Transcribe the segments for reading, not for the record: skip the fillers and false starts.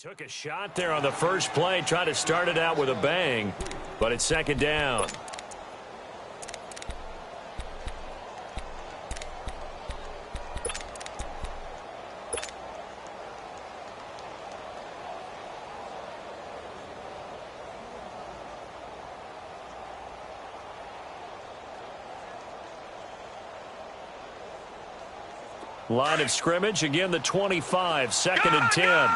Took a shot there on the first play, tried to start it out with a bang, but it's second down. Line of scrimmage, again the 25, second and 10.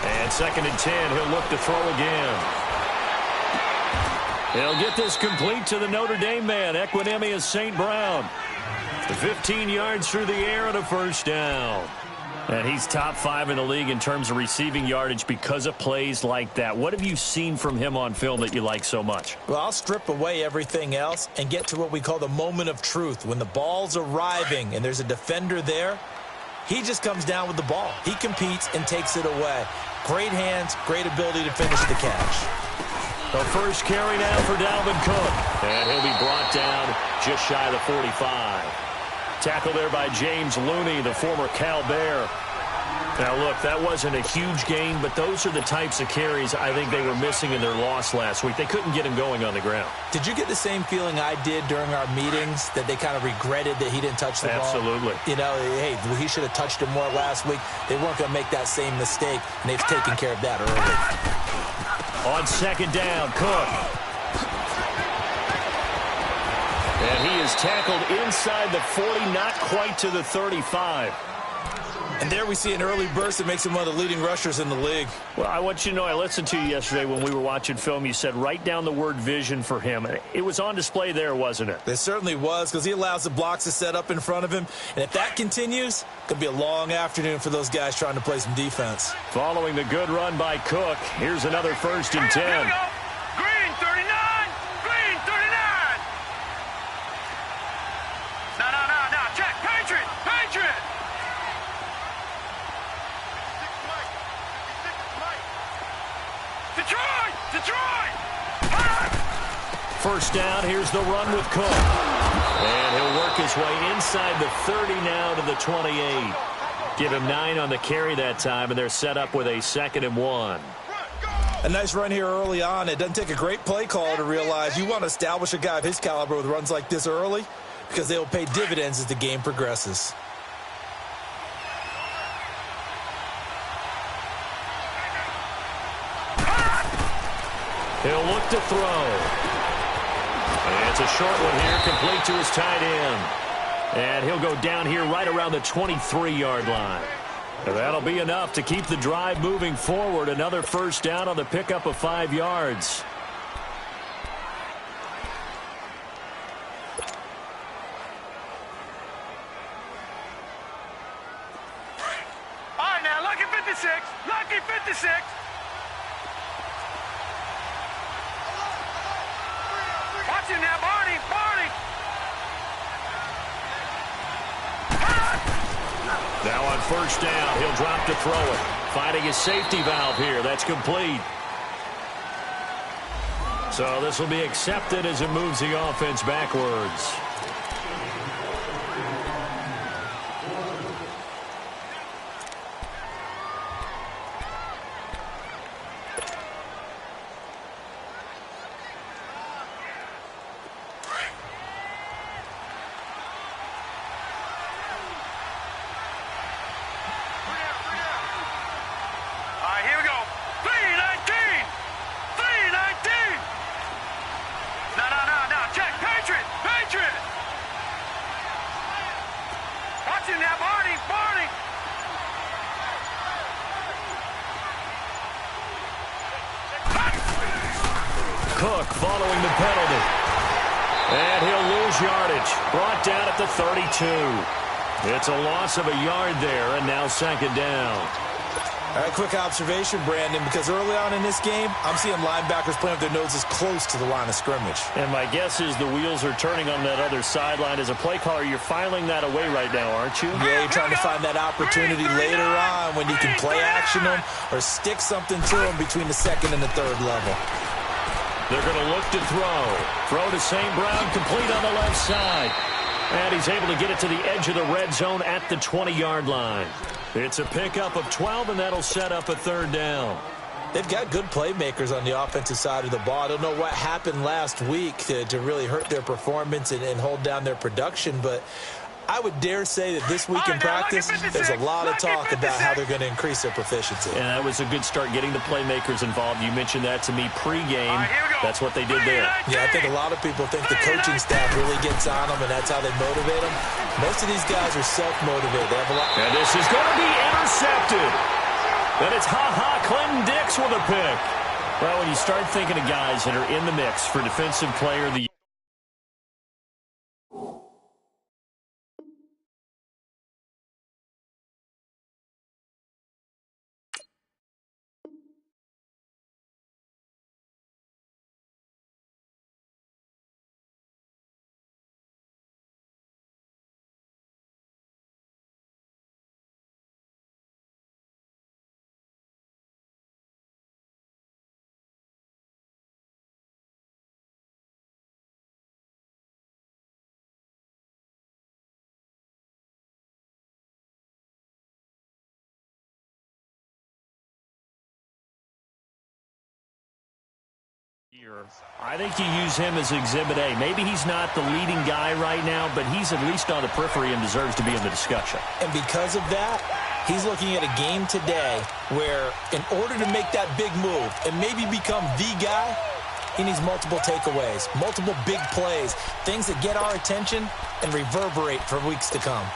And second and 10, he'll look to throw again. He'll get this complete to the Notre Dame man, Equinemius St. Brown. 15 yards through the air and a first down. And he's top 5 in the league in terms of receiving yardage because of plays like that. What have you seen from him on film that you like so much? Well, I'll strip away everything else and get to what we call the moment of truth. When the ball's arriving and there's a defender there, he just comes down with the ball. He competes and takes it away. Great hands, great ability to finish the catch. The first carry now for Dalvin Cook. And he'll be brought down just shy of the 45. Tackle there by James Looney, the former Cal Bear. Now, look, that wasn't a huge gain, but those are the types of carries I think they were missing in their loss last week. They couldn't get him going on the ground. Did you get the same feeling I did during our meetings, that they kind of regretted that he didn't touch the ball? Absolutely. You know, hey, he should have touched it more last week. They weren't going to make that same mistake, and they've taken care of that early. On second down, Cook. And he is tackled inside the 40, not quite to the 35. And there we see an early burst that makes him one of the leading rushers in the league. Well, I want you to know, I listened to you yesterday when we were watching film. You said write down the word vision for him. It was on display there, wasn't it? It certainly was, because he allows the blocks to set up in front of him. And if that continues, it could be a long afternoon for those guys trying to play some defense. Following the good run by Cook, here's another first and 10. Green 39! Green 39! No, check! Patriot! Patriot! Detroit! First down, here's the run with Cook. And he'll work his way inside the 30 now to the 28. Give him 9 on the carry that time, and they're set up with a 2nd and 1. A nice run here early on. It doesn't take a great play caller to realize you want to establish a guy of his caliber with runs like this early, because they will pay dividends as the game progresses. He'll look to throw. And it's a short one here, complete to his tight end. And he'll go down here right around the 23-yard line. And that'll be enough to keep the drive moving forward. Another first down on the pickup of 5 yards. All right, now, lucky 56. Lucky 56. Watch him now, Barney. Now on first down, he'll drop to throw it. Finding his safety valve here. That's complete. So this will be accepted as it moves the offense backwards. Cook following the penalty. And he'll lose yardage. Brought down at the 32. It's a loss of a yard there, and now second down. All right, quick observation, Brandon, because early on in this game, I'm seeing linebackers playing with their noses close to the line of scrimmage. And my guess is the wheels are turning on that other sideline. As a play caller, you're filing that away right now, aren't you? Yeah, you're trying to find that opportunity later on when you can play action them or stick something to them between the second and the third level. They're going to look to throw. Throw to St. Brown, complete on the left side. And he's able to get it to the edge of the red zone at the 20-yard line. It's a pickup of 12, and that'll set up a third down. They've got good playmakers on the offensive side of the ball. I don't know what happened last week to really hurt their performance and hold down their production, but I would dare say that this week in practice, there's a lot of talk about how they're going to increase their proficiency. And that was a good start getting the playmakers involved. You mentioned that to me pregame. That's what they did there. Yeah, I think a lot of people think the coaching staff really gets on them, and that's how they motivate them. Most of these guys are self-motivated. They have a lot. And this is going to be intercepted. And it's Clinton Dix with a pick. Well, when you start thinking of guys that are in the mix for Defensive Player of the Year, I think you use him as Exhibit A. Maybe he's not the leading guy right now, but he's at least on the periphery and deserves to be in the discussion. And because of that, he's looking at a game today where in order to make that big move and maybe become the guy, he needs multiple takeaways, multiple big plays, things that get our attention and reverberate for weeks to come.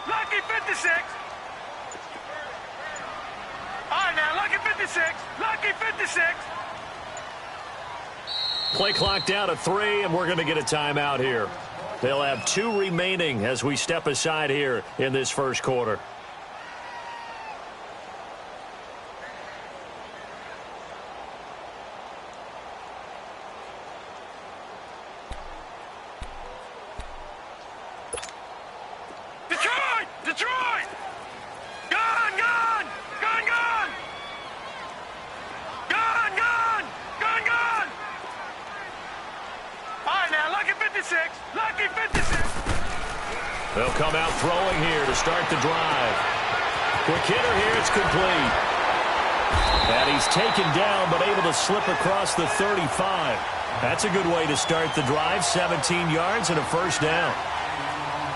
Lucky 56. All right, now, lucky 56. Lucky 56. Play clock down to 3, and we're going to get a timeout here. They'll have 2 remaining as we step aside here in this first quarter. Detroit! Gone! Gone! Gone! Gone! Gone! Gone! Gone! Gone! All right, now, lucky 56. Lucky 56. They'll come out throwing here to start the drive. Quick hitter here, it's complete. And he's taken down, but able to slip across the 35. That's a good way to start the drive. 17 yards and a first down.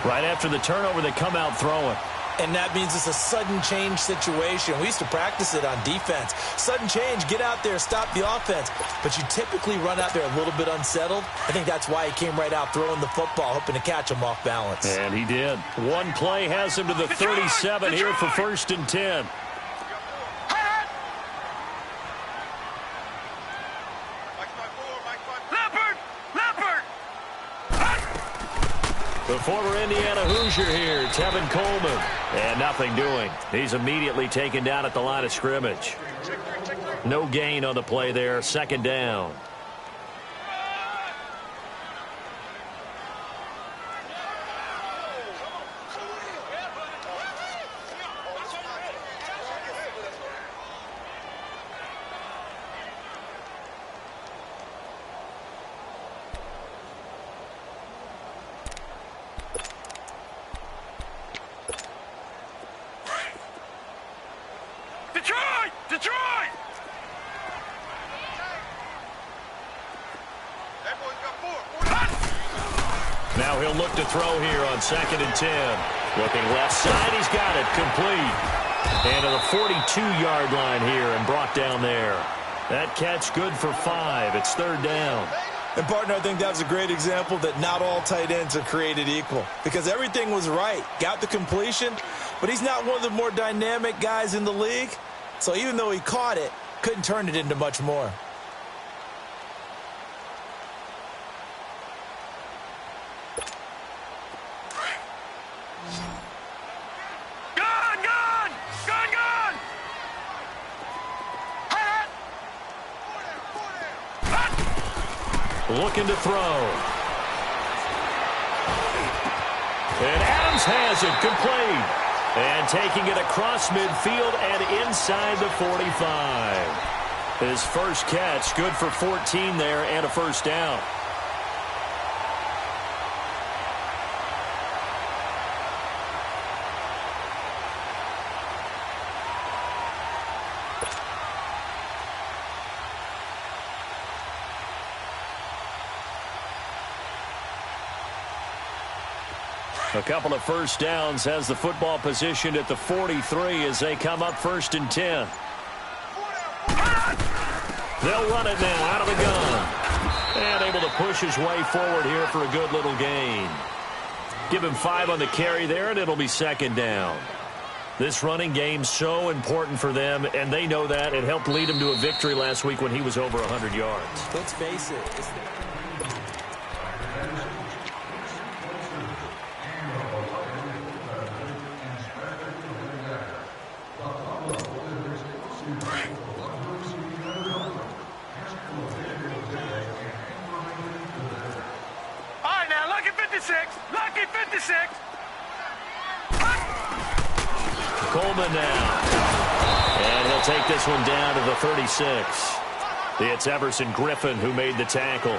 Right after the turnover, they come out throwing. And that means it's a sudden change situation. We used to practice it on defense. Sudden change, get out there, stop the offense. But you typically run out there a little bit unsettled. I think that's why he came right out throwing the football, hoping to catch him off balance. And he did. One play has him to the 37 here for 1st and 10. The former Indiana Hoosier here, Tevin Coleman. And nothing doing. He's immediately taken down at the line of scrimmage. No gain on the play there. 2nd down. Detroit! Now he'll look to throw here on 2nd and 10. Looking left side, he's got it complete. And to the 42-yard line here and brought down there. That catch good for 5. It's 3rd down. And, partner, I think that was a great example that not all tight ends are created equal. Because everything was right. Got the completion, but he's not one of the more dynamic guys in the league. So even though he caught it, couldn't turn it into much more. Looking to throw. And Adam has it, complete. And taking it across midfield and inside the 45. His first catch, good for 14 there and a first down. A couple of first downs has the football positioned at the 43 as they come up 1st and 10. They'll run it now out of the gun. And able to push his way forward here for a good little gain. Give him 5 on the carry there, and it'll be 2nd down. This running game's so important for them, and they know that. It helped lead him to a victory last week when he was over 100 yards. Let's face it. Lucky 56. Coleman now. And he'll take this one down to the 36. It's Everson Griffin who made the tackle.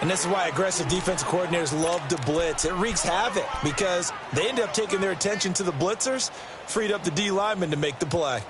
And this is why aggressive defensive coordinators love to blitz. It wreaks havoc because they end up taking their attention to the blitzers, freed up the D lineman to make the play.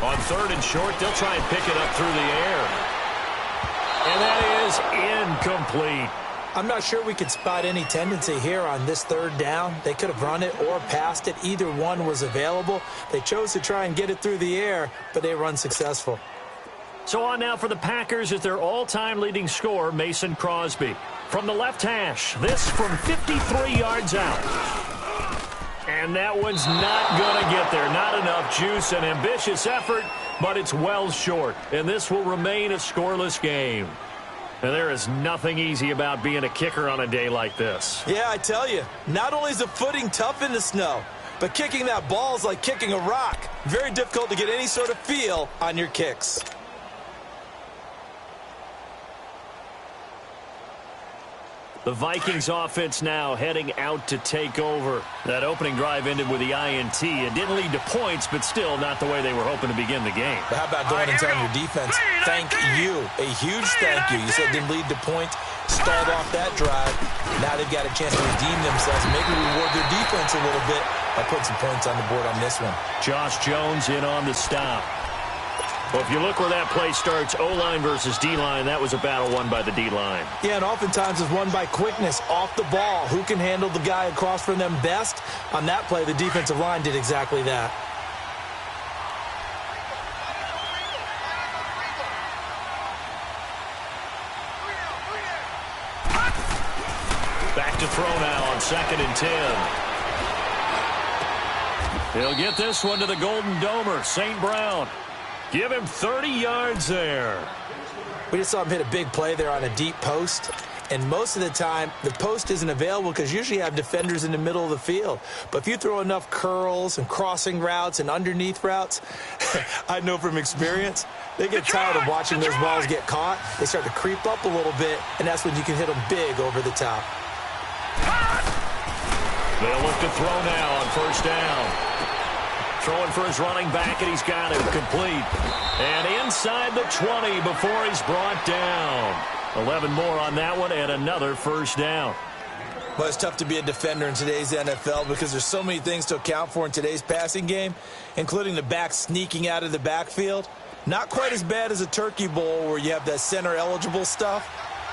On 3rd and short, they'll try and pick it up through the air. And that is incomplete. I'm not sure we could spot any tendency here on this 3rd down. They could have run it or passed it. Either one was available. They chose to try and get it through the air, but they were unsuccessful. So on now for the Packers is their all-time leading scorer, Mason Crosby. From the left hash, this from 53 yards out. And that one's not going to get there. Not enough juice, an ambitious effort, but it's well short. And this will remain a scoreless game. And there is nothing easy about being a kicker on a day like this. Yeah, I tell you, not only is the footing tough in the snow, but kicking that ball is like kicking a rock. Very difficult to get any sort of feel on your kicks. The Vikings offense now heading out to take over. That opening drive ended with the INT. It didn't lead to points, but still not the way they were hoping to begin the game. But how about going and telling your defense, thank you, a huge thank you. You said it didn't lead to points, stalled off that drive. Now they've got a chance to redeem themselves, maybe reward their defense a little bit by putting some points on the board on this one. Josh Jones in on the stop. Well, if you look where that play starts, O-line versus D-line, that was a battle won by the D-line. Yeah, and oftentimes it's won by quickness off the ball. Who can handle the guy across from them best? On that play, the defensive line did exactly that. Back to throw now on 2nd and 10. He'll get this one to the Golden Domer, St. Brown. Give him 30 yards there. We just saw him hit a big play there on a deep post. And most of the time, the post isn't available because usually you have defenders in the middle of the field. But if you throw enough curls and crossing routes and underneath routes, I know from experience, they get tired of watching those balls get caught. They start to creep up a little bit, and that's when you can hit them big over the top. They'll look to throw now on 1st down. Throwing for his running back, and he's got it complete. And inside the 20 before he's brought down. 11 more on that one, and another 1st down. Well, it's tough to be a defender in today's NFL because there's so many things to account for in today's passing game, including the back sneaking out of the backfield. Not quite as bad as a turkey bowl where you have that center-eligible stuff,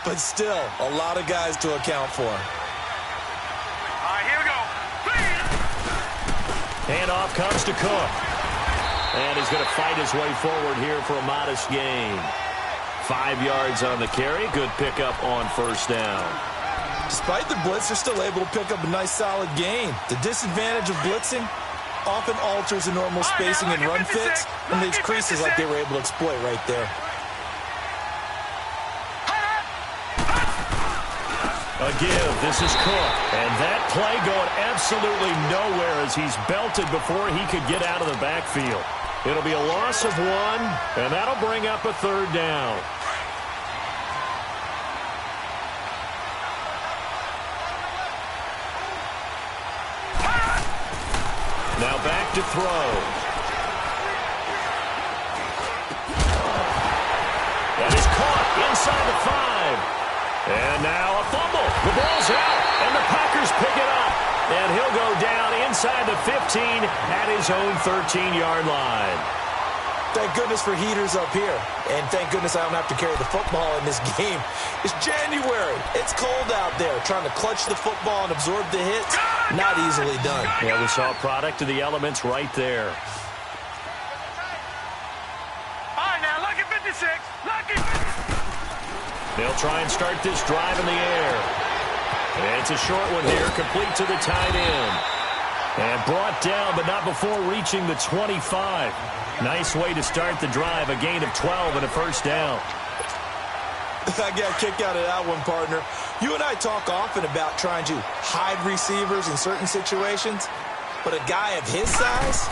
but still a lot of guys to account for. All right, here we go. Handoff comes to Cook. And he's going to fight his way forward here for a modest gain. 5 yards on the carry. Good pickup on first down. Despite the blitz, they're still able to pick up a nice, solid gain. The disadvantage of blitzing often alters the normal spacing and run fits and leaves creases like they were able to exploit right there. A give. This is Cook. And that play going absolutely nowhere as he's belted before he could get out of the backfield. It'll be a loss of 1, and that'll bring up a third down. Now back to throw. That is caught inside the 5. And now a fumble. The ball's out, and the Packers pick it up. And he'll go down inside the 15 at his own 13-yard line. Thank goodness for heaters up here. And thank goodness I don't have to carry the football in this game. It's January. It's cold out there. Trying to clutch the football and absorb the hits, not easily done. Yeah, we saw a product of the elements right there. All right, now, lucky 56. Lucky 56. They'll try and start this drive in the air. And it's a short one here, complete to the tight end. And brought down, but not before reaching the 25. Nice way to start the drive, a gain of 12 and a first down. I got a kick out of that one, partner. You and I talk often about trying to hide receivers in certain situations, but a guy of his size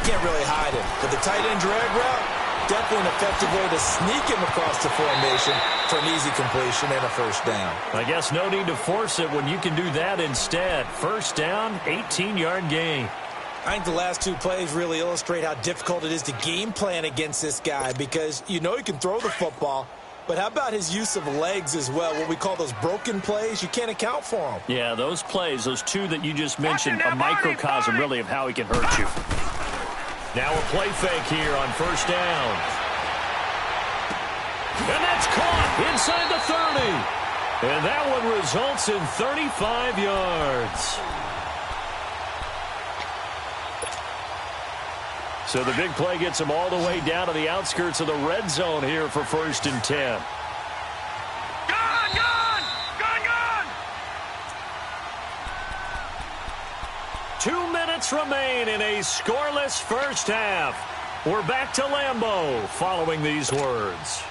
can't really hide him. But the tight end drag route, definitely an effective way to sneak him across the formation for an easy completion and a first down. I guess no need to force it when you can do that instead. First down, 18-yard gain. I think the last 2 plays really illustrate how difficult it is to game plan against this guy because you know he can throw the football, but how about his use of legs as well? What we call those broken plays, you can't account for them. Yeah, those plays, those 2 that you just mentioned, a microcosm really of how he can hurt you. Now a play fake here on first down. And that's caught inside the 30. And that one results in 35 yards. So the big play gets him all the way down to the outskirts of the red zone here for 1st and 10. Gone! 2 minutes remain in a scoreless first half. We're back to Lambeau following these words.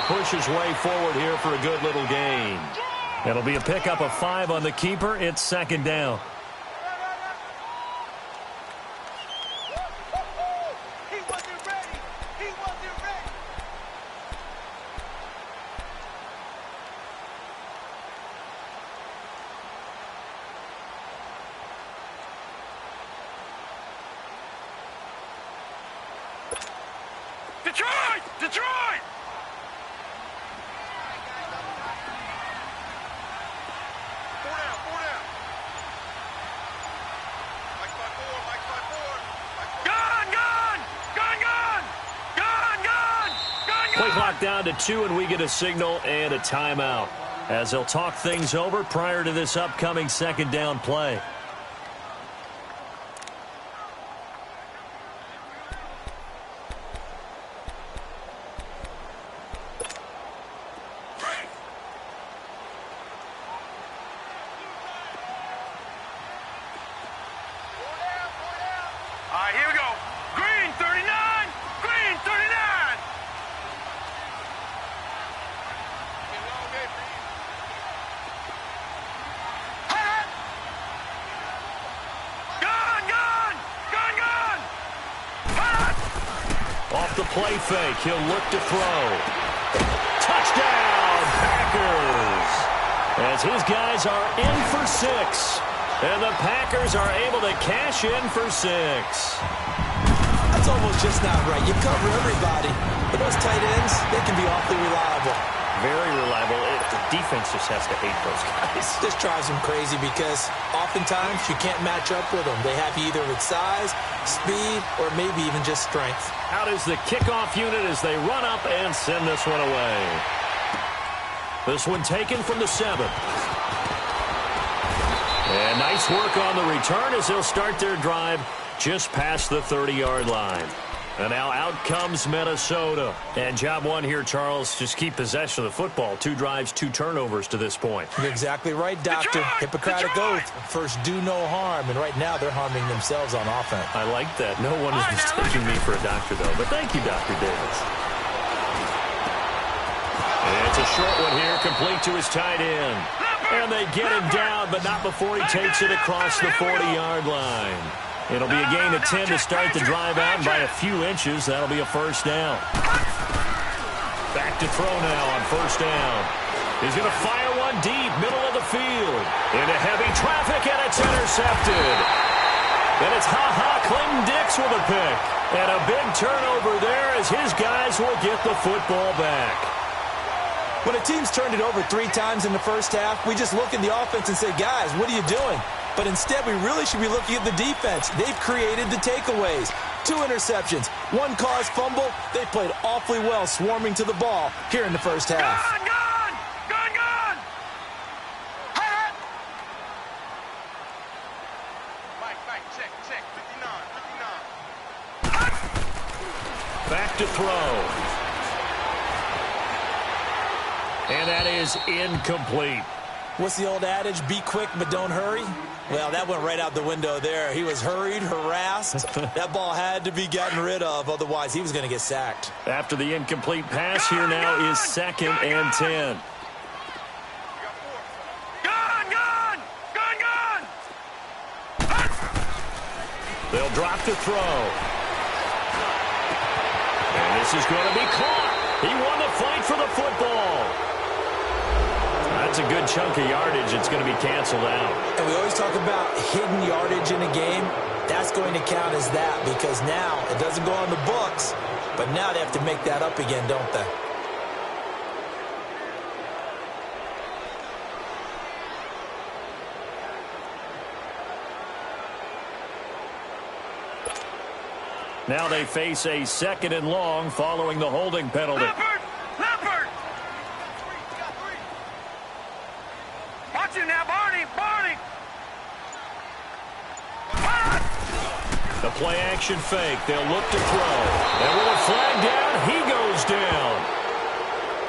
Push his way forward here for a good little gain. It'll be a pickup of 5 on the keeper. It's 2nd down. He wasn't ready. He wasn't ready. Detroit! Detroit! Play clock down to 2, and we get a signal and a timeout as they'll talk things over prior to this upcoming 2nd down play. All right, here we go. Green 39. Green 39. Off the play fake, he'll look to throw. Touchdown, Packers! As his guys are in for 6. And the Packers are able to cash in for 6. That's almost just not right. You cover everybody. But those tight ends, they can be awfully reliable. Very reliable. The defense just has to hate those guys. This drives them crazy because oftentimes you can't match up with them. They have you either with size, speed, or maybe even just strength. Out is the kickoff unit as they run up and send this one away. This one taken from the 7. And nice work on the return as they'll start their drive just past the 30-yard line. And now out comes Minnesota. And job one here, Charles, just keep possession of the football. 2 drives, 2 turnovers to this point. You're exactly right, Doctor. Hippocratic oath. First, do no harm. And right now, they're harming themselves on offense. I like that. No one is mistaking me for a doctor, though. But thank you, Dr. Davis. And it's a short one here, complete to his tight end. And they get him down, but not before he takes it across the 40-yard line. It'll be a gain of 10 to start the drive out, and by a few inches, that'll be a first down. Back to throw now on first down. He's going to fire one deep, middle of the field. Into heavy traffic, and it's intercepted. And it's Clinton-Dix with a pick. And a big turnover there as his guys will get the football back. When a team's turned it over 3 times in the first half, we just look at the offense and say, guys, what are you doing? But instead, we really should be looking at the defense. They've created the takeaways. 2 interceptions, 1 caused fumble. They played awfully well swarming to the ball here in the first half. Gone! Hot! Mike, check. 59. Back to throw. And that is incomplete. What's the old adage? Be quick, but don't hurry? Well, that went right out the window there. He was hurried, harassed. That ball had to be gotten rid of, otherwise he was going to get sacked. After the incomplete pass, here now is 2nd and 10. Gone! They'll drop to throw. And this is going to be caught. He won the fight for the football. That's a good chunk of yardage. It's going to be canceled out. And we always talk about hidden yardage in a game. That's going to count as that because now it doesn't go on the books, but now they have to make that up again, don't they? Now they face a 2nd and long following the holding penalty. Leopard! Watch it now, Barney! The play action fake. They'll look to throw. And with a flag down, he goes down.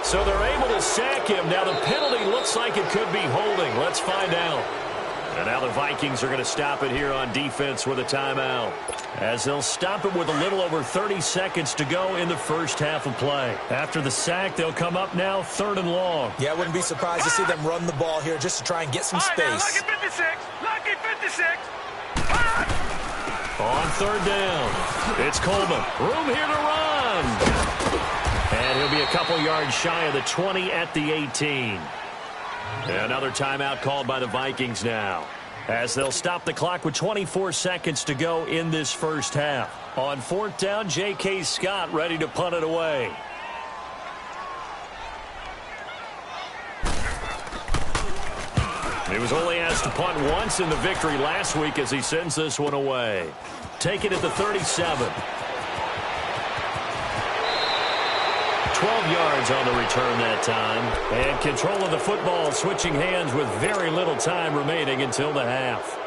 So they're able to sack him. Now the penalty looks like it could be holding. Let's find out. And now the Vikings are going to stop it here on defense with a timeout. As they'll stop it with a little over 30 seconds to go in the first half of play. After the sack, they'll come up now 3rd and long. Yeah, I wouldn't be surprised to see them run the ball here just to try and get some space. Lucky 56. On 3rd down, it's Coleman. Room here to run. And he'll be a couple yards shy of the 20 at the 18. Another timeout called by the Vikings now, as they'll stop the clock with 24 seconds to go in this first half. On 4th down, J.K. Scott ready to punt it away. He was only asked to punt once in the victory last week as he sends this one away. Take it at the 37. 12 yards on the return that time. And control of the football switching hands with very little time remaining until the half.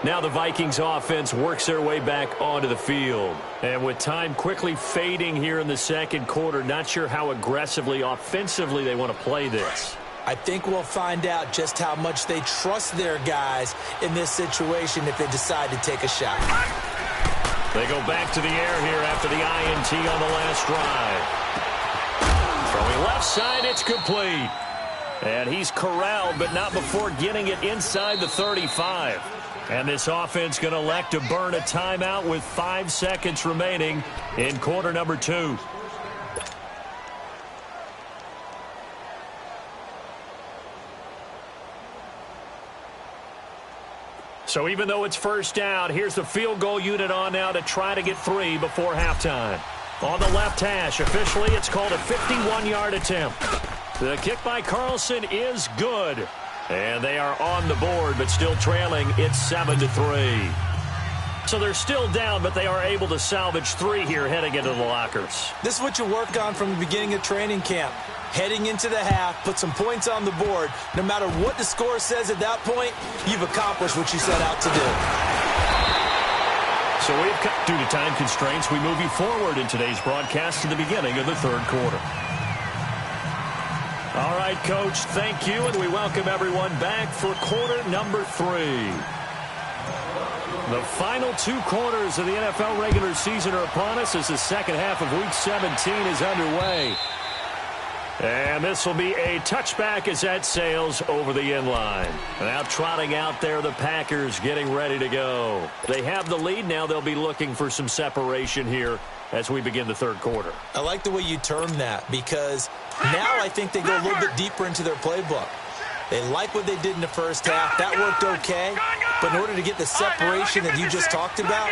Now the Vikings offense works their way back onto the field. And with time quickly fading here in the 2nd quarter, not sure how aggressively, offensively they want to play this. I think we'll find out just how much they trust their guys in this situation if they decide to take a shot. They go back to the air here after the INT on the last drive. Throwing left side, it's complete. And he's corralled, but not before getting it inside the 35. And this offense going to elect to burn a timeout with 5 seconds remaining in quarter number 2. So even though it's first down, here's the field goal unit on now to try to get 3 before halftime. On the left hash, officially it's called a 51-yard attempt. The kick by Carlson is good. And they are on the board, but still trailing. It's 7-3. So they're still down, but they are able to salvage 3 here heading into the lockers. This is what you work on from the beginning of training camp. Heading into the half, put some points on the board. No matter what the score says at that point, you've accomplished what you set out to do. So due to time constraints, we move you forward in today's broadcast to the beginning of the third quarter. All right, Coach, thank you, and we welcome everyone back for quarter number 3. The final 2 quarters of the NFL regular season are upon us as the second half of Week 17 is underway. And this will be a touchback as that sails over the end line. Now trotting out there, the Packers getting ready to go. They have the lead. Now they'll be looking for some separation here as we begin the third quarter. I like the way you term that because now I think they go a little bit deeper into their playbook. They like what they did in the first half. That worked okay. But in order to get the separation that you just talked about,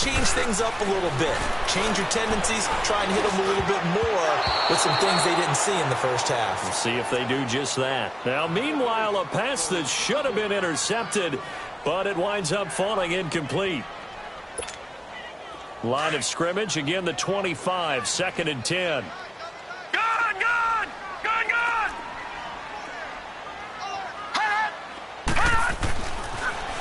change things up a little bit. Change your tendencies. Try and hit them a little bit more with some things they didn't see in the first half. We'll see if they do just that. Now, meanwhile, a pass that should have been intercepted, but it winds up falling incomplete. Line of scrimmage, again, the 25, 2nd and 10.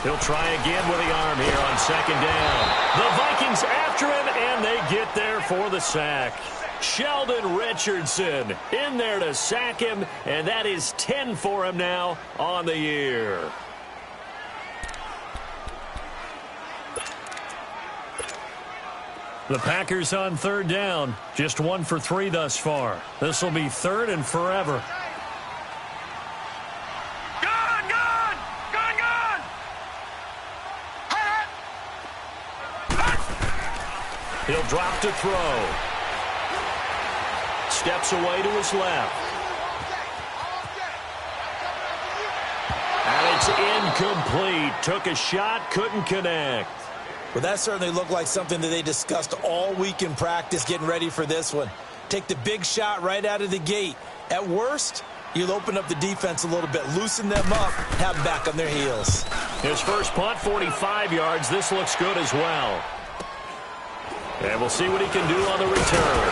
He'll try again with the arm here on 2nd down. The Vikings after him, and they get there for the sack. Sheldon Richardson in there to sack him, and that is 10 for him now on the year. The Packers on 3rd down, just 1 for 3 thus far. This will be 3rd and forever. He'll drop to throw. Steps away to his left. And it's incomplete. Took a shot, couldn't connect. Well, that certainly looked like something that they discussed all week in practice getting ready for this one. Take the big shot right out of the gate. At worst, you'll open up the defense a little bit, loosen them up, have them back on their heels. His first punt, 45 yards. This looks good as well. And we'll see what he can do on the return.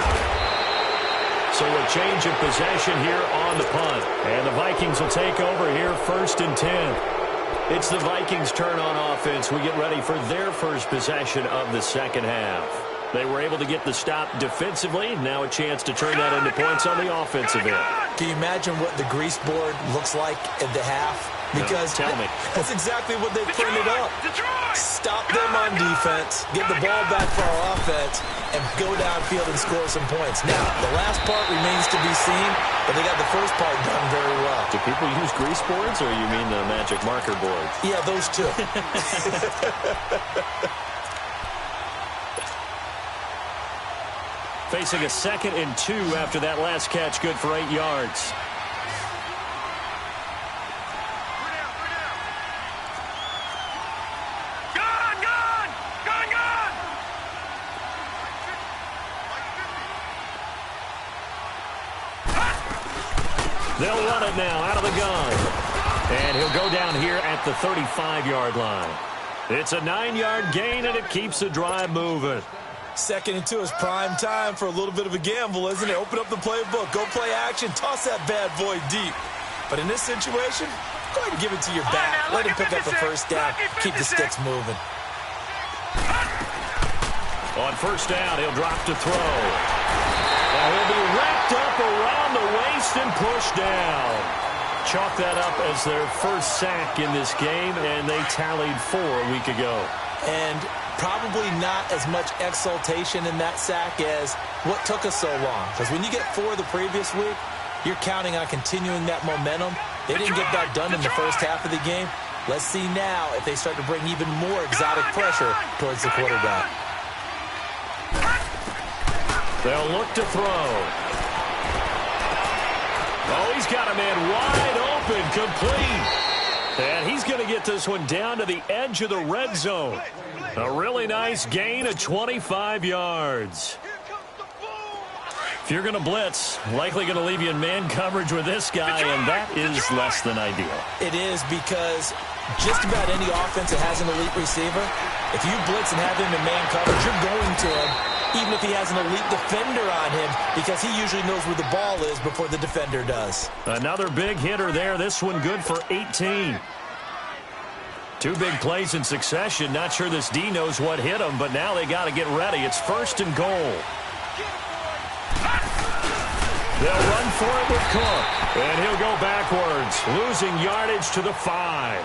So a change of possession here on the punt. And the Vikings will take over here 1st and 10. It's the Vikings' turn on offense. We get ready for their first possession of the second half. They were able to get the stop defensively. Now a chance to turn that into points on the offensive end. Can you imagine what the grease board looks like at the half? Because no, tell me. That's exactly what they printed up. Stop them on defense, get the ball back for our offense, and go downfield and score some points. Now, the last part remains to be seen, but they got the first part done very well. Do people use grease boards, or you mean the magic marker boards? Yeah, those two. Facing a 2nd and 2 after that last catch, good for 8 yards. They'll run it now out of the gun. And he'll go down here at the 35-yard line. It's a 9-yard gain, and it keeps the drive moving. 2nd and 2 is prime time for a little bit of a gamble, isn't it? Open up the playbook, go play action, toss that bad boy deep. But in this situation, go ahead and give it to your back. Let him pick up the first down. Keep the sticks moving. On 1st down, he'll drop to throw. And he'll be wrapped up around the waist and pushed down. Chalk that up as their first sack in this game, and they tallied 4 a week ago. And probably not as much exultation in that sack as what took us so long. Because when you get 4 the previous week, you're counting on continuing that momentum. They didn't get that done in the first half of the game. Let's see now if they start to bring even more exotic pressure towards the quarterback. They'll look to throw. Oh, he's got a man wide open, complete. And he's going to get this one down to the edge of the red zone. A really nice gain of 25 yards. If you're going to blitz, likely going to leave you in man coverage with this guy, and that is less than ideal. It is, because just about any offense that has an elite receiver, if you blitz and have him in man coverage, you're going to him, even if he has an elite defender on him, because he usually knows where the ball is before the defender does. Another big hitter there. This one good for 18. Two big plays in succession. Not sure this D knows what hit him, but now they got to get ready. It's 1st and goal. They'll run for it with Cook, and he'll go backwards, losing yardage to the 5.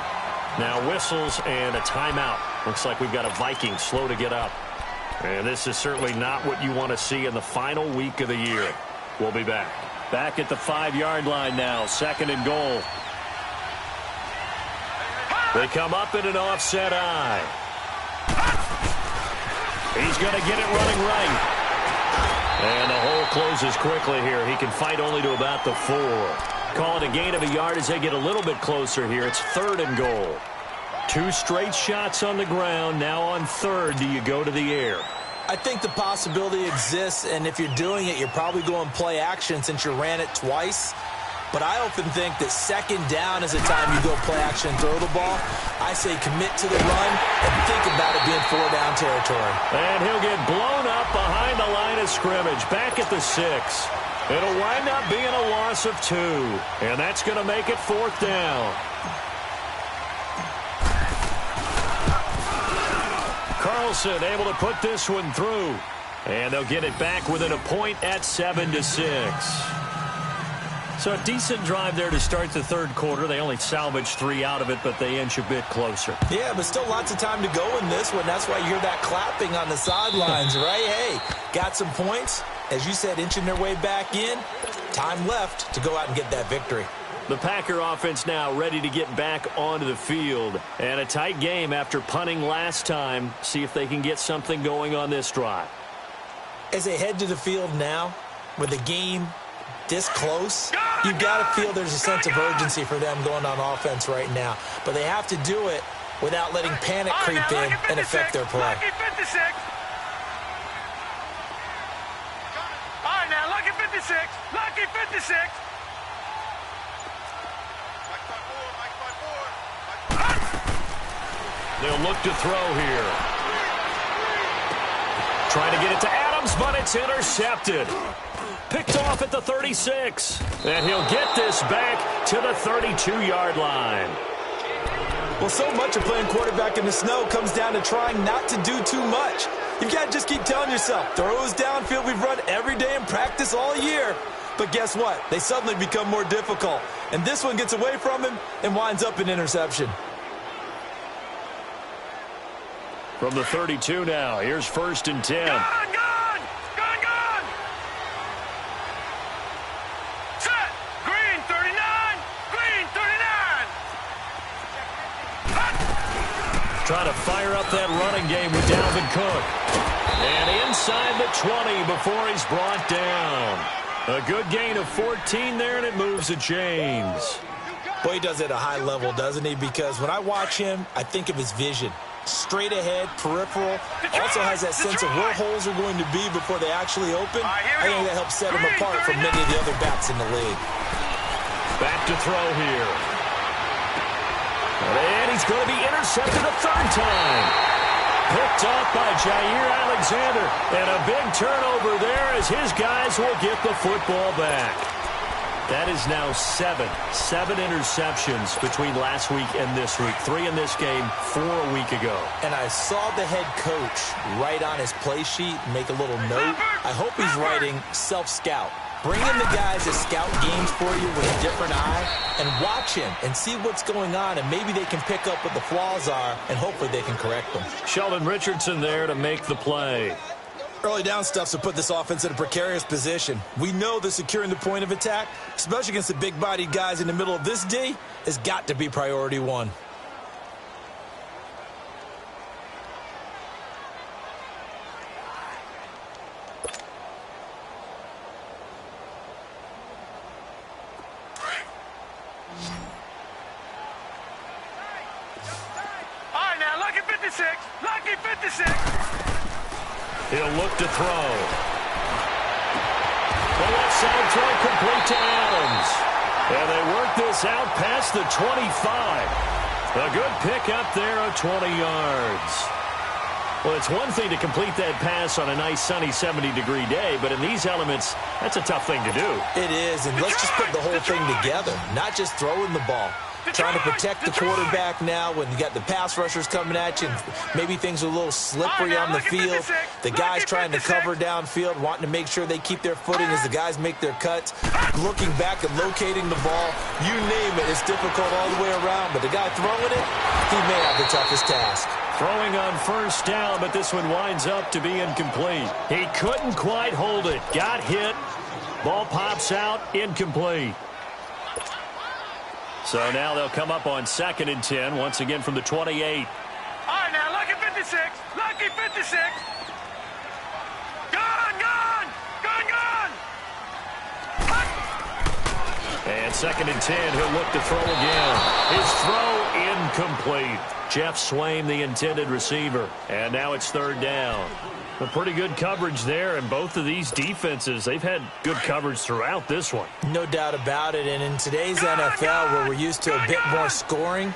Now whistles and a timeout. Looks like we've got a Viking slow to get up. And this is certainly not what you want to see in the final week of the year. We'll be back. Back at the 5-yard line now, 2nd and goal. They come up in an offset eye. He's going to get it running right. And the hole closes quickly here. He can fight only to about the 4. Call it a gain of a yard as they get a little bit closer here. It's 3rd and goal. 2 straight shots on the ground. Now on 3rd, do you go to the air? I think the possibility exists, and if you're doing it, you're probably going play action since you ran it twice. But I often think that 2nd down is the time you go play action and throw the ball. I say commit to the run and think about it being 4-down territory. And he'll get blown up behind the line of scrimmage, back at the 6. It'll wind up being a loss of 2, and that's going to make it 4th down. Carlson able to put this one through, and they'll get it back within a point at 7-6. So a decent drive there to start the 3rd quarter. They only salvaged 3 out of it, but they inch a bit closer. Yeah, but still lots of time to go in this one. That's why you hear that clapping on the sidelines, right? Hey, got some points. As you said, inching their way back in. Time left to go out and get that victory. The Packer offense now ready to get back onto the field. And a tight game after punting last time. See if they can get something going on this drive. As they head to the field now, with the game this close, you've got to feel there's a sense of urgency for them going on offense right now. But they have to do it without letting panic creep in and affect their play. Lucky 56. All right, now, lucky 56. Lucky 56. They'll look to throw here. Trying to get it to Adams, but it's intercepted. Picked off at the 36. And he'll get this back to the 32-yard line. Well, so much of playing quarterback in the snow comes down to trying not to do too much. You've got to just keep telling yourself, throws downfield we've run every day in practice all year. But guess what? They suddenly become more difficult. And this one gets away from him and winds up an interception. From the 32 now, here's 1st and 10. Gone! Set! Green 39! Green 39! Trying to fire up that running game with Dalvin Cook. And inside the 20 before he's brought down. A good gain of 14 there, and it moves the chains. Boy, he does it at a high level, doesn't he? Because when I watch him, I think of his vision. Straight ahead, peripheral. Also has that sense of where holes are going to be before they actually open. I think that helps set him apart from many of the other backs in the league. Back to throw here. And he's going to be intercepted a 3rd time. Picked off by Jair Alexander. And a big turnover there as his guys will get the football back. That is now 7 interceptions between last week and this week. 3 in this game, 4 a week ago. And I saw the head coach write on his play sheet, make a little note. I hope he's writing self-scout. Bring in the guys that scout games for you with a different eye and watch him and see what's going on, and maybe they can pick up what the flaws are, and hopefully they can correct them. Sheldon Richardson there to make the play. Early down stuff's to put this offense in a precarious position. We know that securing the point of attack, especially against the big-bodied guys in the middle of this D, has got to be priority 1. 56. Lucky 56. He'll look to throw. The left side throw complete to Adams. And they work this out past the 25. A good pick up there of 20 yards. Well, it's one thing to complete that pass on a nice sunny 70-degree day, but in these elements, that's a tough thing to do. It is, and let's just put the whole thing together, not just throwing the ball. Trying to protect the quarterback now when you got the pass rushers coming at you, and maybe things are a little slippery on the field. The guys trying to cover downfield, wanting to make sure they keep their footing as the guys make their cuts. Looking back and locating the ball, you name it, it's difficult all the way around. But the guy throwing it, he may have the toughest task. Throwing on first down, but this one winds up to be incomplete. He couldn't quite hold it. Got hit. Ball pops out, incomplete. So now they'll come up on 2nd and 10, once again from the 28. All right, now, lucky 56. Lucky 56. Gone. And 2nd and 10, he'll look to throw again. His throw incomplete. Jeff Swain, the intended receiver. And now it's 3rd down. A pretty good coverage there, and both of these defenses, they've had good coverage throughout this one. No doubt about it, and in today's NFL, where we're used to a bit more scoring,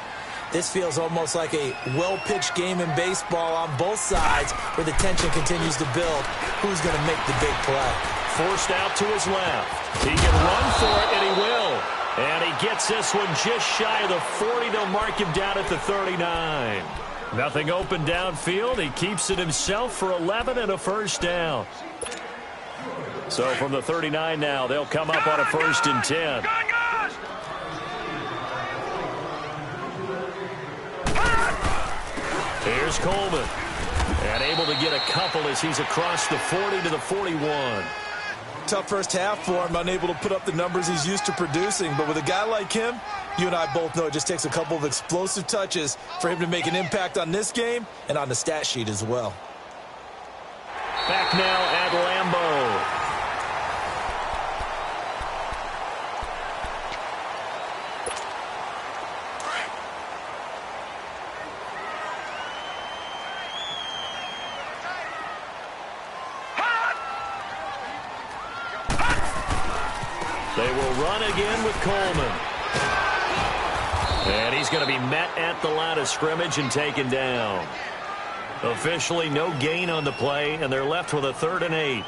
this feels almost like a well-pitched game in baseball on both sides where the tension continues to build. Who's going to make the big play? Forced out to his left. He can run for it, and he will. And he gets this one just shy of the 40. They'll mark him down at the 39. Nothing open downfield. He keeps it himself for 11 and a first down. So from the 39 now, they'll come up on a 1st and 10. Here's Coleman. And able to get a couple as he's across the 40 to the 41. Tough first half for him, unable to put up the numbers he's used to producing. But with a guy like him, you and I both know it just takes a couple of explosive touches for him to make an impact on this game and on the stat sheet as well. Back now at Lambeau. They will run again with Coleman. And he's going to be met at the line of scrimmage and taken down. Officially no gain on the play, and they're left with a 3rd and 8.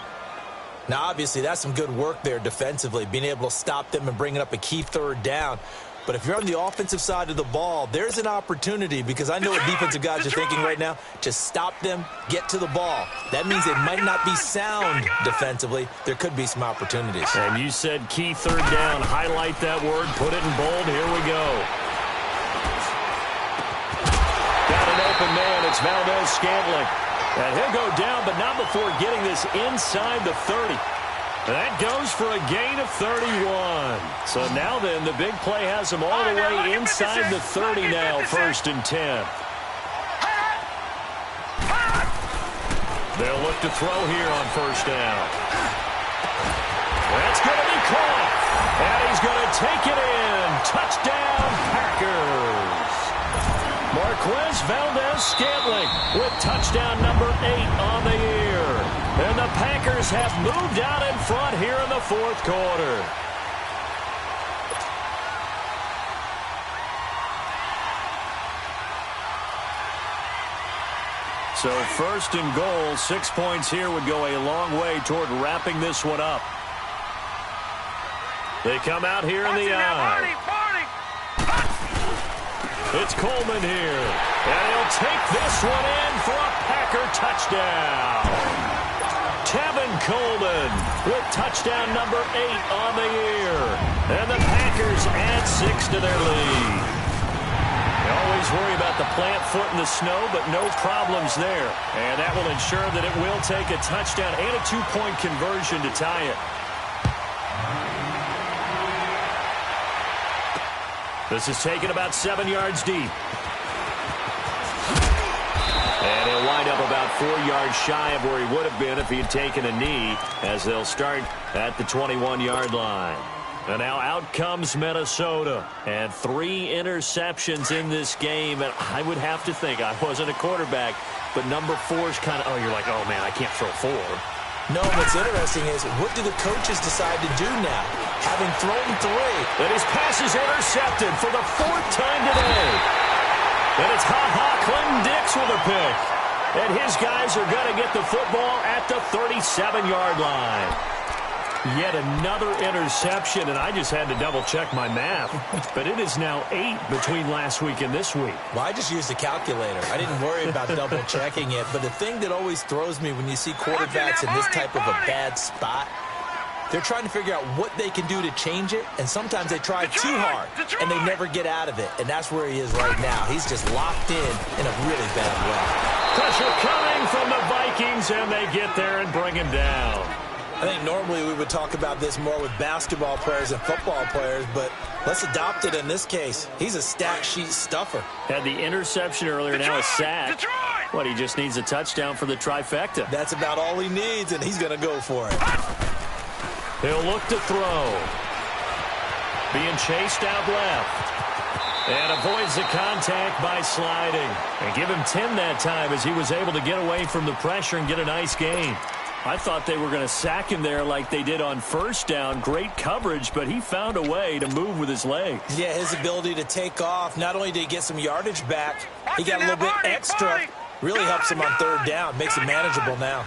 Now, obviously, that's some good work there defensively, being able to stop them and bringing up a key 3rd down. But if you're on the offensive side of the ball, there's an opportunity, because I know what defensive guys are thinking right now. Just stop them, get to the ball. That means they might not be sound defensively. There could be some opportunities. And you said key 3rd down. Highlight that word. Put it in bold. Here we go. Got an open man. It's Valdez-Scantling. And he'll go down, but not before getting this inside the 30. That goes for a gain of 31. So now then, the big play has him all the way inside the 30 now, 1st and 10. They'll look to throw here on 1st down. That's going to be caught. And he's going to take it in. Touchdown, Packers. Marquez Valdez-Scantling with touchdown number 8 on the year. And the Packers have moved out in front here in the 4th quarter. So 1st and goal, 6 points here would go a long way toward wrapping this one up. They come out here in the eye. It's Coleman here. And he'll take this one in for a Packer touchdown. Tevin Coleman with touchdown number 8 on the year. And the Packers add 6 to their lead. They always worry about the plant foot in the snow, but no problems there. And that will ensure that it will take a touchdown and a 2-point conversion to tie it. This is taken about 7 yards deep. And he'll wind up about 4 yards shy of where he would have been if he had taken a knee, as they'll start at the 21-yard line. And now out comes Minnesota. And 3 interceptions in this game. And I would have to think, I wasn't a quarterback, but number 4 is kind of, you're like, oh, man, I can't throw 4. No, what's interesting is, what do the coaches decide to do now? Having thrown 3. And his pass is intercepted for the 4th time today. And it's Clinton Dix with a pick. And his guys are going to get the football at the 37-yard line. Yet another interception, and I just had to double-check my math. But it is now 8 between last week and this week. Well, I just used a calculator. I didn't worry about double-checking it. But the thing that always throws me when you see quarterbacks in this type of a bad spot, they're trying to figure out what they can do to change it, and sometimes they try too hard, and they never get out of it. And that's where he is right now. He's just locked in a really bad way. Pressure coming from the Vikings, and they get there and bring him down. I think normally we would talk about this more with basketball players and football players, but let's adopt it in this case. He's a stat sheet stuffer. Had the interception earlier, now a sack. What, he just needs a touchdown for the trifecta. That's about all he needs, and he's going to go for it. He'll look to throw. Being chased out left. And avoids the contact by sliding. And give him 10 that time as he was able to get away from the pressure and get a nice gain. I thought they were going to sack him there like they did on first down. Great coverage, but he found a way to move with his legs. Yeah, his ability to take off. Not only did he get some yardage back, he got a little bit extra. Really helps him on 3rd down. Makes it manageable now.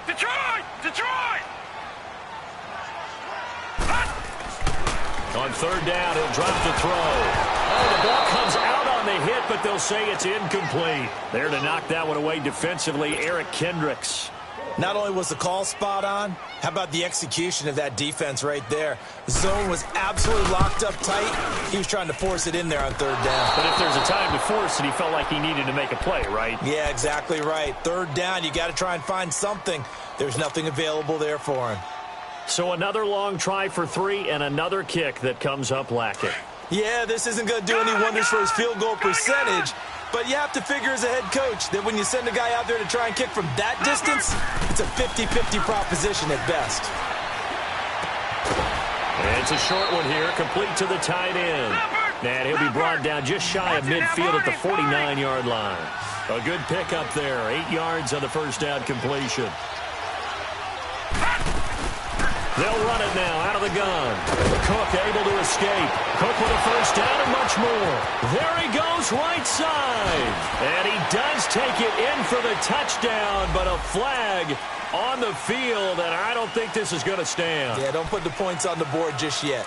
Detroit! On 3rd down, he'll drop the throw. Oh, the ball comes out on the hit, but they'll say it's incomplete. There to knock that one away defensively, Eric Kendricks. Not only was the call spot on, how about the execution of that defense right there? The zone was absolutely locked up tight. He was trying to force it in there on 3rd down. But if there's a time to force it, he felt like he needed to make a play, right? Yeah, exactly right. 3rd down, you got to try and find something. There's nothing available there for him. So another long try for 3 and another kick that comes up lacking. Yeah, this isn't going to do any wonders for his field goal percentage, but you have to figure as a head coach that when you send a guy out there to try and kick from that distance, it's a 50-50 proposition at best. And it's a short one here, complete to the tight end. And he'll be brought down just shy of midfield at the 49-yard line. A good pickup there, 8 yards on the first down completion. They'll run it now out of the gun. Cook able to escape. Cook with a first down and much more. There he goes right side. And he does take it in for the touchdown, but a flag on the field, and I don't think this is going to stand. Yeah, don't put the points on the board just yet.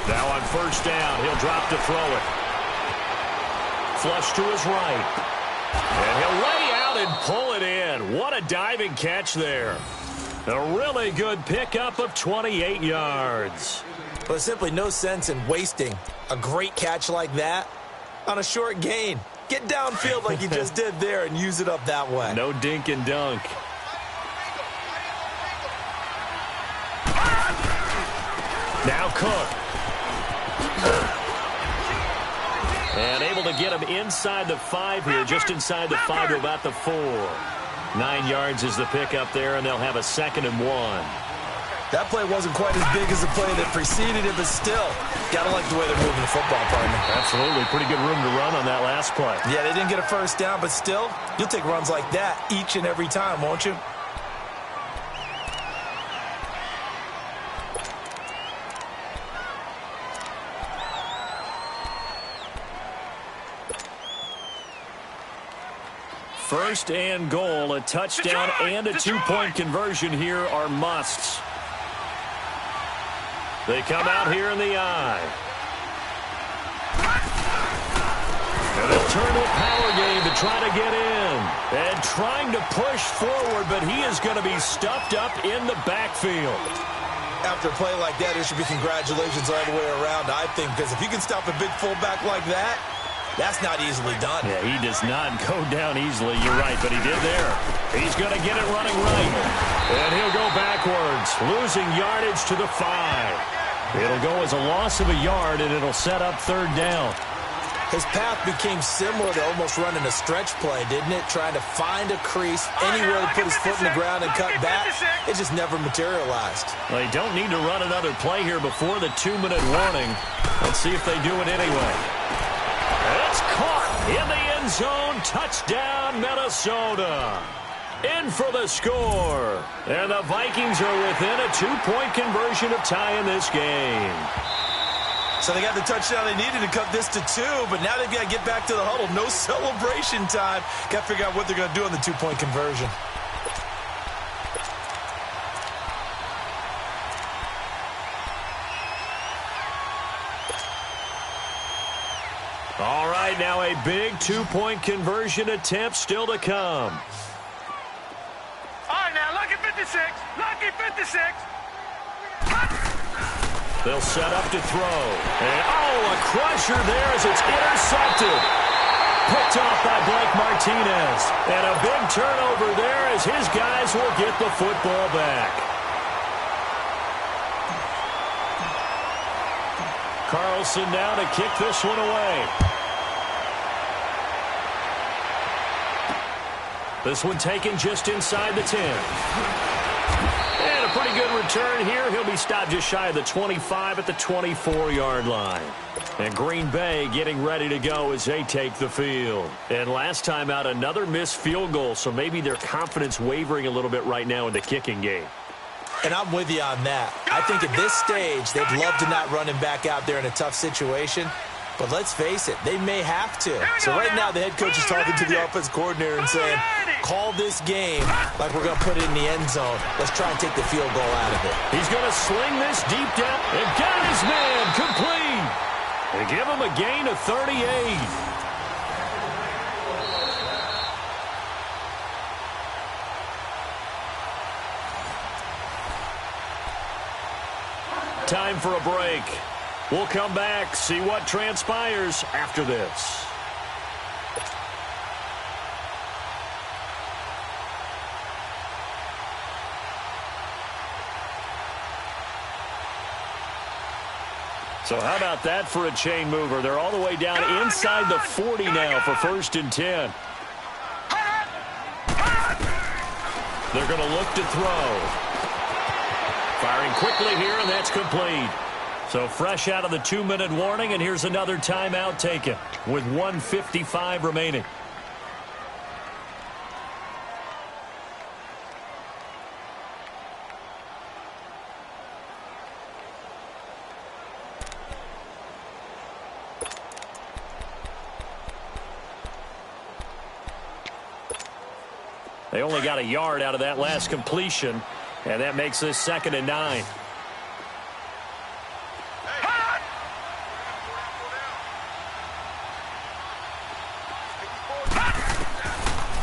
Now on first down, he'll drop to throw it. Flush to his right. And he'll lay out and pull it in. What a diving catch there. A really good pickup of 28 yards. Well, there's simply no sense in wasting a great catch like that on a short gain. Get downfield like you just did there and use it up that way. No dink and dunk. Now Cook. And able to get him inside the 5 here, just inside the 5 to about the 4. 9 yards is the pickup there, and they'll have a 2nd and 1. That play wasn't quite as big as the play that preceded it, but still, gotta like the way they're moving the football, partner. Absolutely. Pretty good room to run on that last play. Yeah, they didn't get a first down, but still, you'll take runs like that each and every time, won't you? First and goal, a touchdown and a 2-point conversion here are musts. They come out here in the eye. And they'll turn the power game to try to get in. And trying to push forward, but he is going to be stuffed up in the backfield. After a play like that, there should be congratulations all the way around, I think, because if you can stop a big fullback like that, that's not easily done. Yeah, he does not go down easily. You're right, but he did there. He's going to get it running right. And he'll go backwards, losing yardage to the 5. It'll go as a loss of a yard, and it'll set up third down. His path became similar to almost running a stretch play, didn't it? Trying to find a crease, anywhere to put his foot in the ground and cut back. It just never materialized. They don't need to run another play here before the 2-minute warning. Let's see if they do it anyway. It's caught in the end zone. Touchdown, Minnesota. In for the score. And the Vikings are within a 2-point conversion of tying this game. So they got the touchdown they needed to cut this to 2, but now they've got to get back to the huddle. No celebration time. Got to figure out what they're going to do on the 2-point conversion. All right, now a big 2-point conversion attempt still to come. All right, now, lucky 56. Lucky 56. They'll set up to throw. And, a crusher there as it's intercepted. Picked off by Blake Martinez. And a big turnover there as his guys will get the football back. Carlson now to kick this one away. This one taken just inside the 10. And a pretty good return here. He'll be stopped just shy of the 25 at the 24-yard line. And Green Bay getting ready to go as they take the field. And last time out, another missed field goal, so maybe their confidence wavering a little bit right now in the kicking game. And I'm with you on that. I think at this stage, they'd love to not run him back out there in a tough situation. But let's face it, they may have to. So right now, the head coach is talking to the offense coordinator and saying, call this game like we're going to put it in the end zone. Let's try and take the field goal out of it. He's going to sling this deep down and got his man complete. They give him a gain of 38. Time for a break. We'll come back, see what transpires after this. So how about that for a chain mover? They're all the way down inside the 40 now for 1st and 10. They're going to look to throw. Firing quickly here, and that's complete. So fresh out of the 2-minute warning, and here's another timeout taken with 1:55 remaining. They only got a yard out of that last completion, and that makes this 2nd and 9.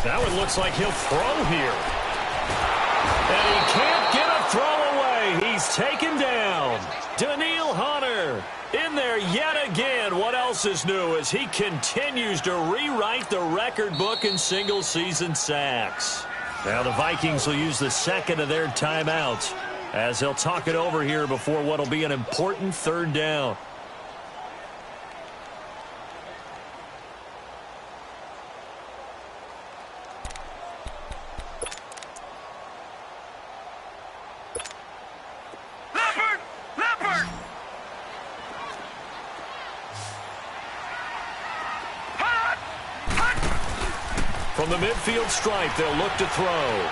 Now it looks like he'll throw here. And he can't get a throw away. He's taken down. Danielle Hunter in there yet again. What else is new as he continues to rewrite the record book in single-season sacks. Now the Vikings will use the 2nd of their timeouts as they'll talk it over here before what will be an important 3rd down. From the midfield stripe, they'll look to throw.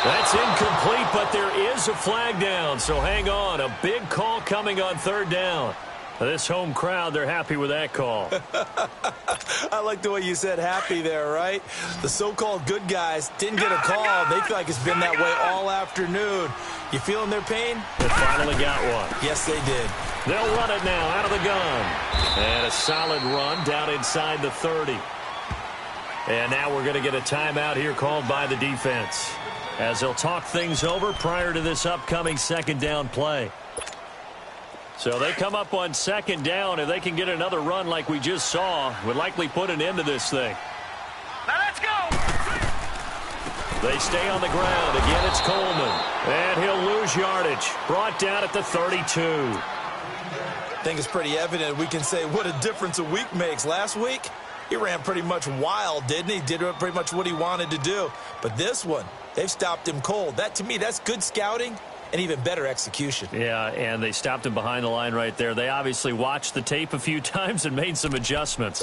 That's incomplete, but there is a flag down, so hang on. A big call coming on 3rd down. This home crowd, they're happy with that call. I like the way you said happy there, right? The so-called good guys didn't get a call. They feel like it's been that way all afternoon. You feeling their pain? They finally got one. Yes, they did. They'll run it now out of the gun. And a solid run down inside the 30. And now we're going to get a timeout here called by the defense. as they'll talk things over prior to this upcoming second down play. So they come up on second down. If they can get another run like we just saw, would likely put an end to this thing. Now let's go! They stay on the ground. Again, it's Coleman. And he'll lose yardage. Brought down at the 32. I think it's pretty evident we can say what a difference a week makes. Last week, he ran pretty much wild, didn't he? Did pretty much what he wanted to do. But this one, they've stopped him cold. That, to me, that's good scouting and even better execution. Yeah, and they stopped him behind the line right there. They obviously watched the tape a few times and made some adjustments.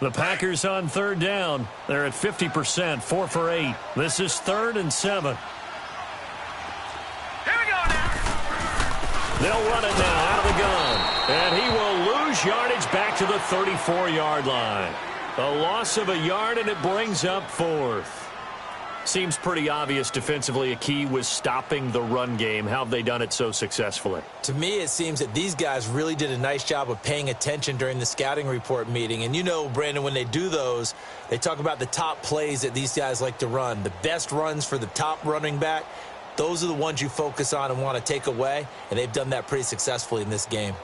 The Packers on third down. They're at 50%, 4 for 8. This is 3rd and 7. Here we go now. They'll run it now out of the gun. And he will lose yardage back to the 34-yard line. A loss of a yard, and it brings up 4th. Seems pretty obvious defensively a key was stopping the run game. How have they done it so successfully? To me, it seems that these guys really did a nice job of paying attention during the scouting report meeting. And you know, Brandon, when they do those, they talk about the top plays that these guys like to run. The best runs for the top running back, those are the ones you focus on and want to take away. And they've done that pretty successfully in this game.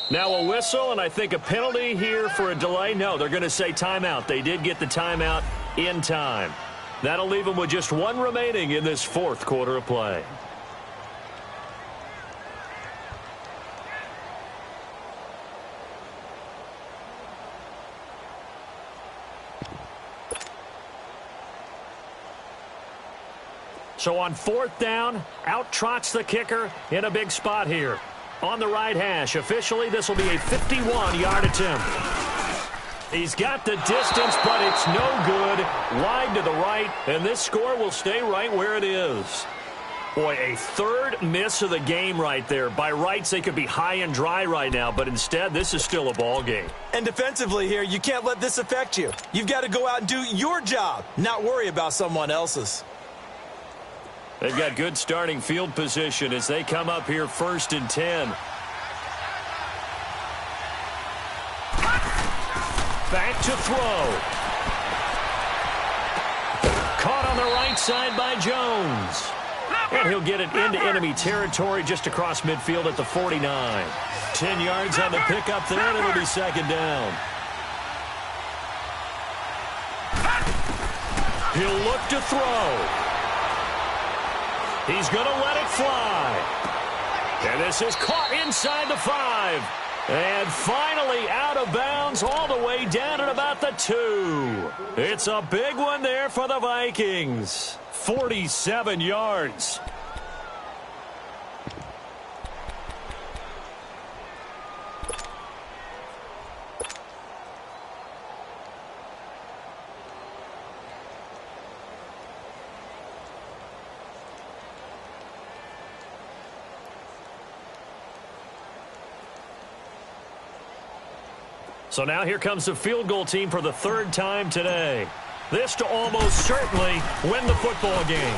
Now a whistle, and I think a penalty here for a delay. No, they're going to say timeout. They did get the timeout in time. That'll leave them with just 1 remaining in this 4th quarter of play. So on 4th down, out trots the kicker in a big spot here. On the right hash. Officially, this will be a 51-yard attempt. He's got the distance, but it's no good. Wide to the right, and this score will stay right where it is. Boy, a 3rd miss of the game right there. By rights, they could be high and dry right now, but instead, this is still a ball game. And defensively here, you can't let this affect you. You've got to go out and do your job, not worry about someone else's. They've got good starting field position as they come up here 1st and 10. Back to throw. Caught on the right side by Jones. And he'll get it into enemy territory just across midfield at the 49. 10 yards on the pickup there, and it'll be 2nd down. He'll look to throw. He's going to let it fly. And this is caught inside the 5. And finally out of bounds all the way down at about the 2. It's a big one there for the Vikings. 47 yards. So now here comes the field goal team for the 3rd time today. This to almost certainly win the football game.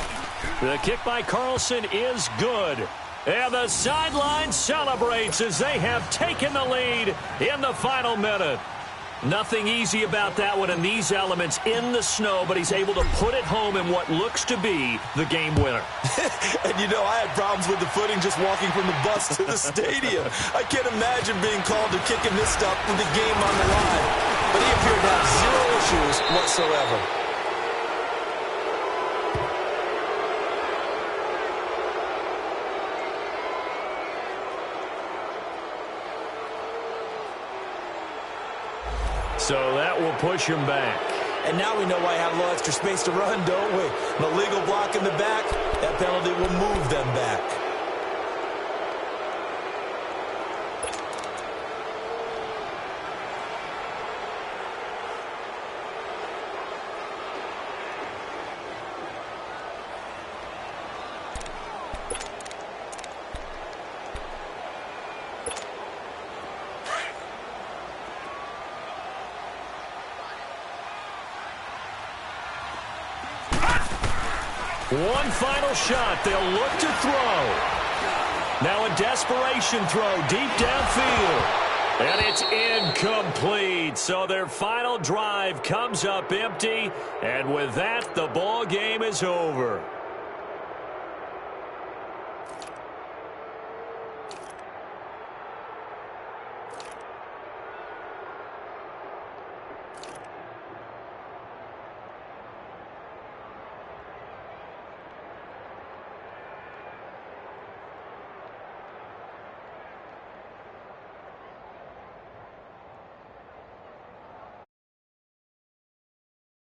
The kick by Carlson is good. And the sideline celebrates as they have taken the lead in the final minute. Nothing easy about that one in these elements in the snow, but he's able to put it home in what looks to be the game winner. And you know, I had problems with the footing just walking from the bus to the stadium. I can't imagine being called to kicking this stuff with the game on the line. But he appeared to have 0 issues whatsoever. So that will push him back. And now we know why I had a little extra space to run, don't we? The legal block in the back, that penalty will move them back. One final shot. They'll look to throw. Now a desperation throw deep downfield. And it's incomplete. So their final drive comes up empty. And with that, the ball game is over.